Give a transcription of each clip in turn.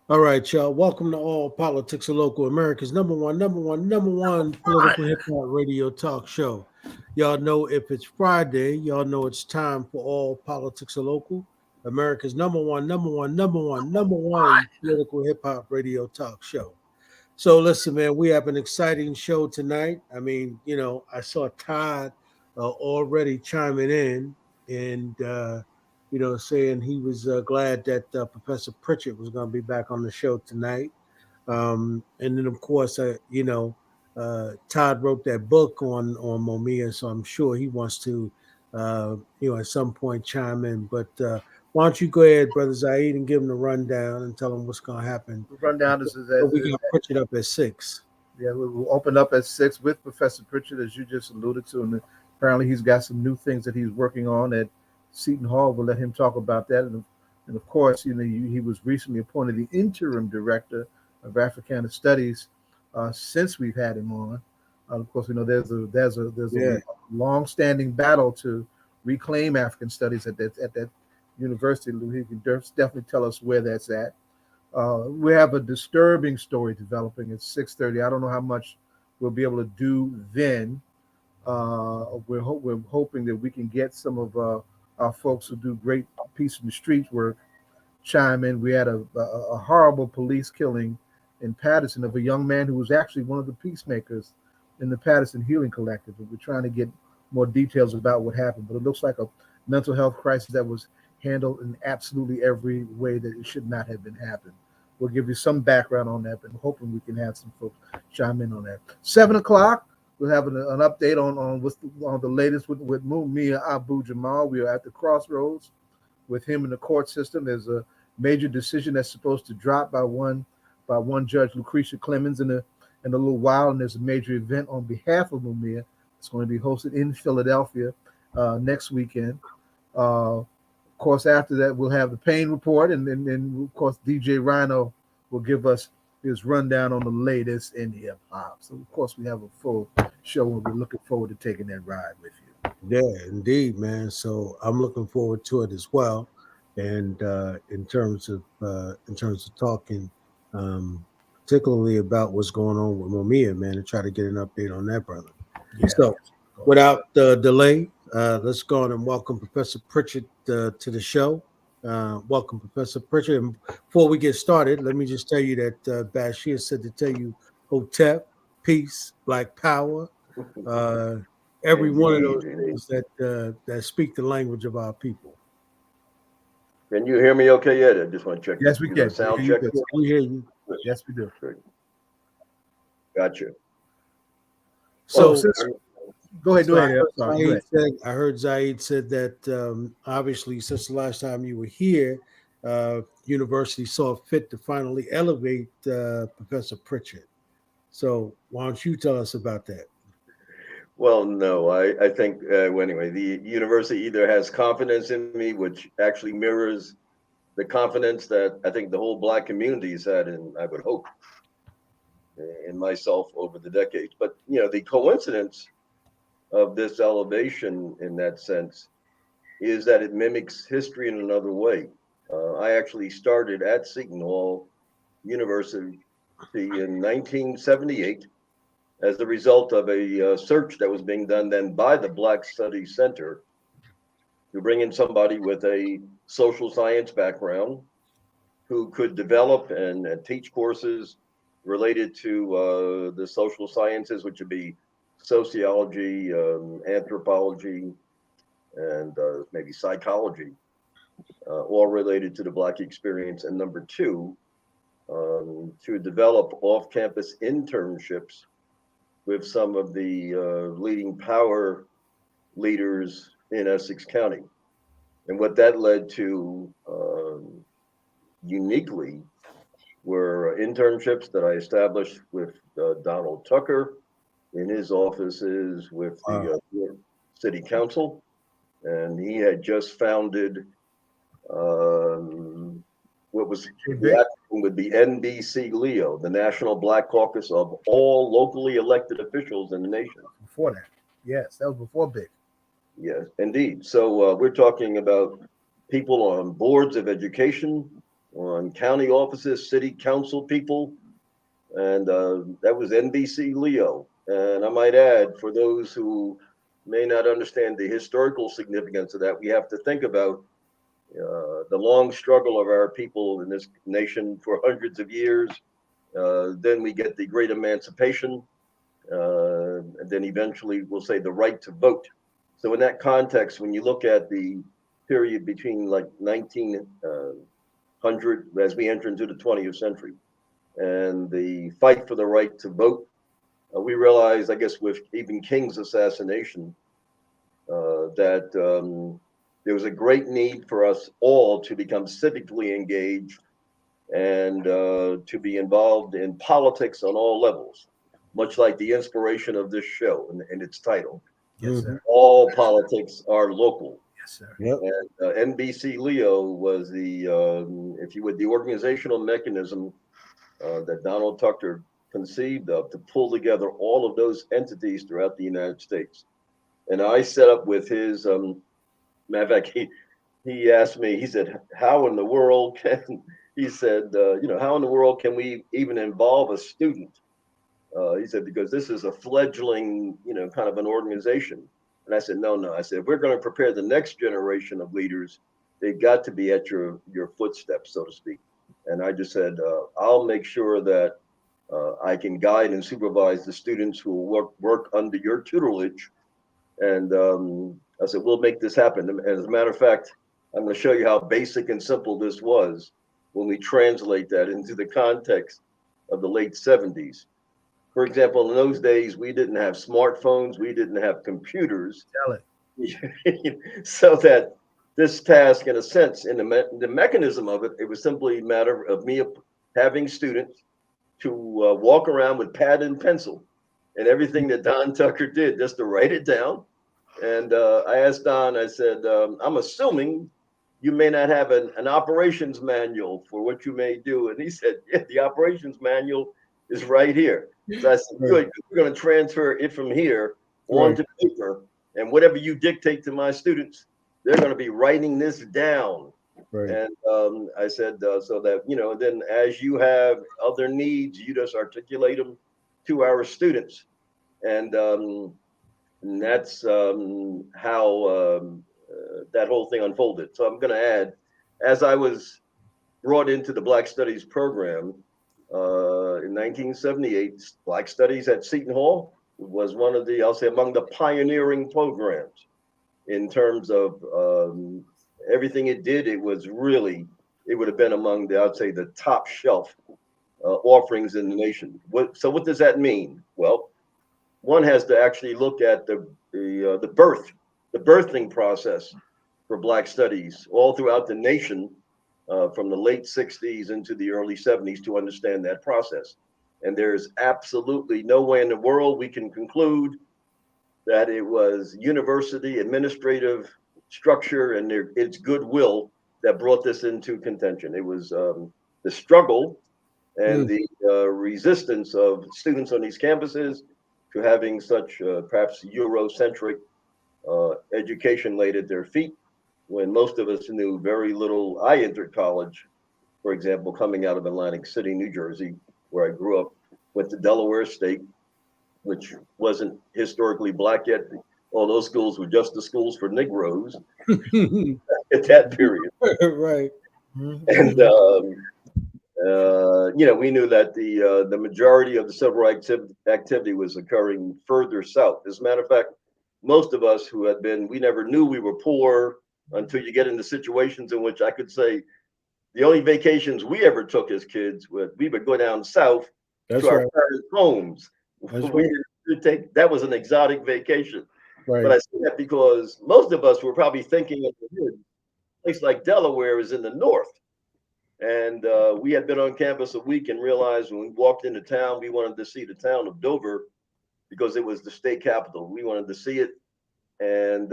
All right, y'all. Welcome to All Politics of Local America's number one political hip hop radio talk show. Y'all know if it's Friday, y'all know it's time for All Politics of Local America's number one political hip hop radio talk show. So listen, man, we have an exciting show tonight. I mean, I saw Todd already chiming in and saying he was glad that Professor Pritchett was going to be back on the show tonight. And then, of course, Todd wrote that book on Mumia, so I'm sure he wants to, at some point chime in. But why don't you go ahead, Brother Zaid, and give him the rundown and tell him what's going to happen. The rundown is So we got Pritchett up at 6. Yeah, we'll open up at 6 with Professor Pritchett, as you just alluded to, and apparently he's got some new things that he's working on at Seton Hall. We'll let him talk about that, and of course, he was recently appointed the interim director of Africana Studies since we've had him on. Of course, there's a long-standing battle to reclaim African studies at that university. He can definitely tell us where that's at. We have a disturbing story developing at 6:30. I don't know how much we'll be able to do then. We're hoping that we can get some of our folks who do great peace in the streets work chime in. We had a horrible police killing in Patterson of a young man who was actually one of the peacemakers in the Patterson Healing Collective. And we're trying to get more details about what happened, but it looks like a mental health crisis that was handled in absolutely every way that it should not have been happened. We'll give you some background on that, but I'm hoping we can have some folks chime in on that. 7 o'clock, we'll have an update on the latest with Mumia Abu Jamal. We are at the crossroads with him in the court system. There's a major decision that's supposed to drop by one judge, Lucretia Clemens, in a little while, and there's a major event on behalf of Mumia. It's going to be hosted in Philadelphia next weekend. Of course, after that, we'll have the Payne report, and then of course, DJ Rhino will give us his rundown on the latest in hip hop. So, of course, we have a full show, and we're looking forward to taking that ride with you. Yeah, indeed, man. So I'm looking forward to it as well. And in terms of talking, particularly about what's going on with Mumia, man, and try to get an update on that, brother. Yeah. So, without delay, let's go on and welcome Professor Pritchett to the show. Welcome, Professor Pritchett. And before we get started, let me just tell you that Bashir said to tell you Hotep, peace, black power, every one of those things that speak the language of our people. Can you hear me okay yet? I just want to check. Yes, we can. Sound check. We hear you. Yes, we do. Gotcha. So, go ahead. I heard Zaid said that obviously since the last time you were here, university saw fit to finally elevate Professor Pritchett. So why don't you tell us about that? Well, no, I think anyway, the university either has confidence in me, which actually mirrors the confidence that I think the whole Black community has had, and I would hope in myself over the decades. But the coincidence of this elevation in that sense is that it mimics history in another way. I actually started at Seton Hall University in 1978 as a result of a search that was being done then by the Black Studies Center to bring in somebody with a social science background who could develop and teach courses related to the social sciences, which would be sociology, anthropology, and maybe psychology, all related to the Black experience. And number two, to develop off-campus internships with some of the leading power leaders in Essex County. And what that led to uniquely were internships that I established with Donald Tucker in his offices with the city council. And he had just founded what would be NBC Leo, the National Black Caucus of all locally elected officials in the nation. Before that, yes, that was before Big. Yes, indeed. So we're talking about people on boards of education, on county offices, city council people, and that was NBC Leo. And I might add, for those who may not understand the historical significance of that, we have to think about the long struggle of our people in this nation for hundreds of years. Then we get the Great Emancipation, and then eventually we'll say the right to vote. So in that context, when you look at the period between like 1900 as we enter into the 20th century and the fight for the right to vote, we realized, I guess, with even King's assassination, that there was a great need for us all to become civically engaged and to be involved in politics on all levels, much like the inspiration of this show and its title. Yes, sir. All politics are local. Yes, sir. Yep. And NBC Leo was the, if you would, the organizational mechanism that Donald Tucker conceived of to pull together all of those entities throughout the United States. And I set up with his, matter of fact, he asked me, he said, how in the world can, he said, how in the world can we even involve a student? He said, because this is a fledgling, kind of an organization. And I said, no. I said, if we're going to prepare the next generation of leaders, they've got to be at your footsteps, so to speak. And I just said, I'll make sure that I can guide and supervise the students who will work under your tutelage. And I said, we'll make this happen. And as a matter of fact, I'm going to show you how basic and simple this was when we translate that into the context of the late 70s. For example, in those days, we didn't have smartphones, we didn't have computers. Tell it. So that this task, in a sense, in the mechanism of it, it was simply a matter of me having students to walk around with pad and pencil and everything that Don Tucker did, just to write it down. And I asked Don, I said, I'm assuming you may not have an operations manual for what you may do. And he said, yeah, the operations manual is right here. So I said, good, we're going to transfer it from here onto paper. And whatever you dictate to my students, they're going to be writing this down. Right. And I said, so that, then as you have other needs, you just articulate them to our students. And that's how that whole thing unfolded. So I'm going to add, as I was brought into the Black Studies program in 1978, Black Studies at Seton Hall was one of the, I'll say, among the pioneering programs in terms of everything it did. It was really, it would have been among the, I'd say, the top shelf offerings in the nation. So what does that mean? Well, one has to actually look at the birthing process for Black Studies all throughout the nation from the late 60s into the early 70s to understand that process. And there's absolutely no way in the world we can conclude that it was university administrative structure and its goodwill that brought this into contention. It was the struggle and the resistance of students on these campuses to having such perhaps Eurocentric education laid at their feet, when most of us knew very little. I entered college, for example, coming out of Atlantic City, New Jersey, where I grew up, went to Delaware State, which wasn't historically Black yet. All those schools were just the schools for Negroes at that period. Right. And we knew that the majority of the civil rights activity was occurring further south. As a matter of fact, most of us who had been, we never knew we were poor until you get into situations in which I could say the only vacations we ever took as kids, we would go down south to our parents' homes. That was an exotic vacation. Right. But I say that because most of us were probably thinking of a place like Delaware is in the north. And we had been on campus a week and realized when we walked into town, we wanted to see the town of Dover because it was the state capital. We wanted to see it. And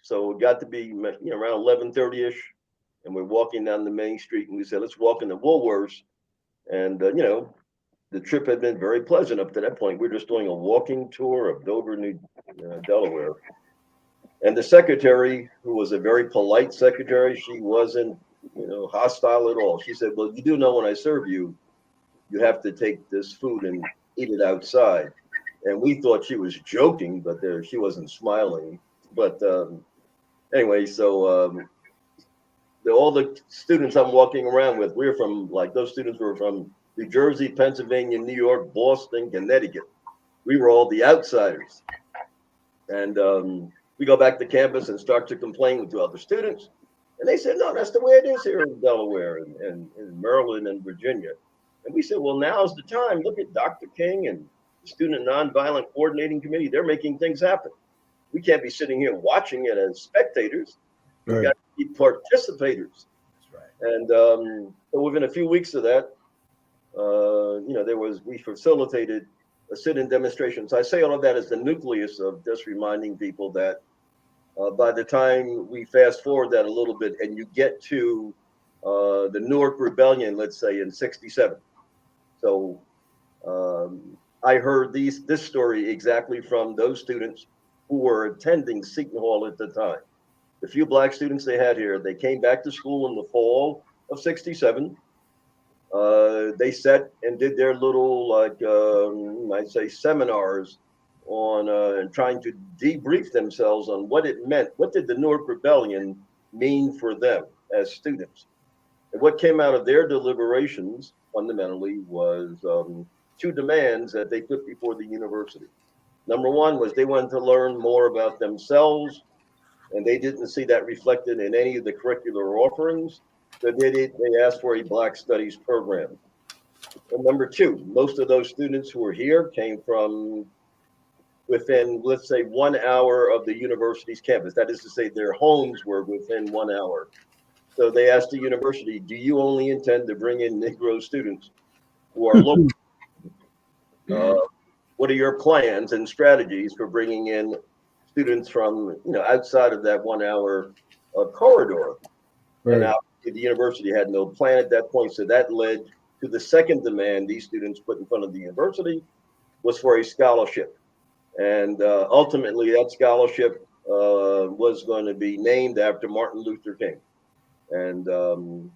so it got to be around 11:30ish. And we're walking down the main street and we said, let's walk into Woolworths. And, the trip had been very pleasant up to that point. We're just doing a walking tour of Dover, Delaware. And the secretary, who was a very polite secretary, she wasn't hostile at all. She said, well, you do know when I serve you, you have to take this food and eat it outside. And we thought she was joking, but she wasn't smiling. But anyway, so all the students I'm walking around with, we're from, like, those students were from New Jersey, Pennsylvania, New York, Boston, Connecticut. We were all the outsiders. And we go back to campus and start to complain to other students. And they said, no, that's the way it is here in Delaware and in Maryland and Virginia. And we said, well, now's the time. Look at Dr. King and the Student Nonviolent Coordinating Committee. They're making things happen. We can't be sitting here watching it as spectators. Right. We got to be participators. That's right. And so within a few weeks of that, we facilitated a sit-in demonstration. So I say all of that as the nucleus of just reminding people that by the time we fast forward that a little bit and you get to the Newark Rebellion, let's say in '67. So I heard this story exactly from those students who were attending Seton Hall at the time. The few black students they had here, they came back to school in the fall of '67. They sat and did their little, I'd say, seminars on trying to debrief themselves on what it meant. What did the Newark Rebellion mean for them as students? And what came out of their deliberations fundamentally was two demands that they put before the university. Number one was they wanted to learn more about themselves, and they didn't see that reflected in any of the curricular offerings. So they asked for a Black Studies program. And number two, most of those students who were here came from within, let's say, 1 hour of the university's campus. That is to say, their homes were within 1 hour. So they asked the university, do you only intend to bring in Negro students who are local? What are your plans and strategies for bringing in students from, outside of that 1 hour corridor? Right. And the university had no plan at that point. So that led to the second demand these students put in front of the university was for a scholarship. And ultimately that scholarship was going to be named after Martin Luther King. And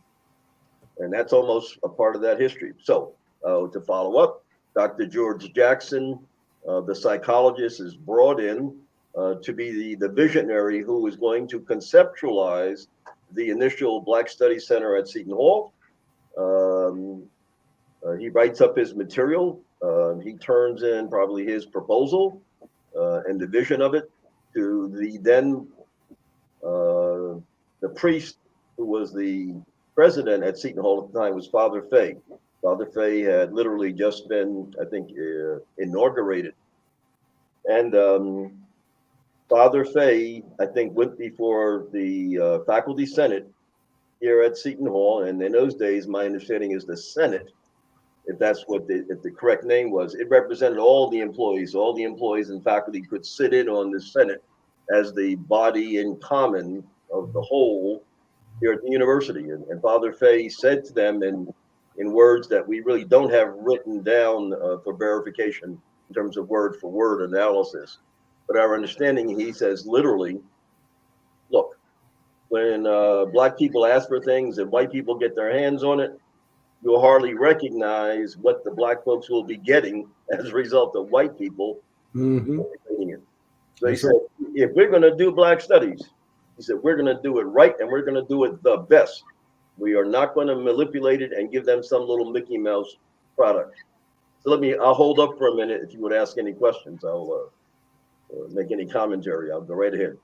that's almost a part of that history. So to follow up, Dr. George Jackson, the psychologist, is brought in to be the visionary who is going to conceptualize the initial Black Studies Center at Seton Hall. He writes up his material. He turns in probably his proposal and the vision of it to the then the priest who was the president at Seton Hall at the time was Father Fay. Father Fay had literally just been, I think, inaugurated. And Father Fay, I think, went before the faculty senate here at Seton Hall. And in those days, my understanding is the Senate, if that's what if the correct name was, it represented all the employees. All the employees and faculty could sit in on the Senate as the body in common of the whole here at the university. And Father Fay said to them in words that we really don't have written down for verification in terms of word for word analysis. But our understanding, he says literally, look, when Black people ask for things and white people get their hands on it, you'll hardly recognize what the Black folks will be getting as a result of white people getting it. So he said, if we're going to do Black studies, he said, we're going to do it right and we're going to do it the best. We are not going to manipulate it and give them some little Mickey Mouse product. So I'll hold up for a minute. If you would ask any questions, I'll make any commentary. I'll go right ahead.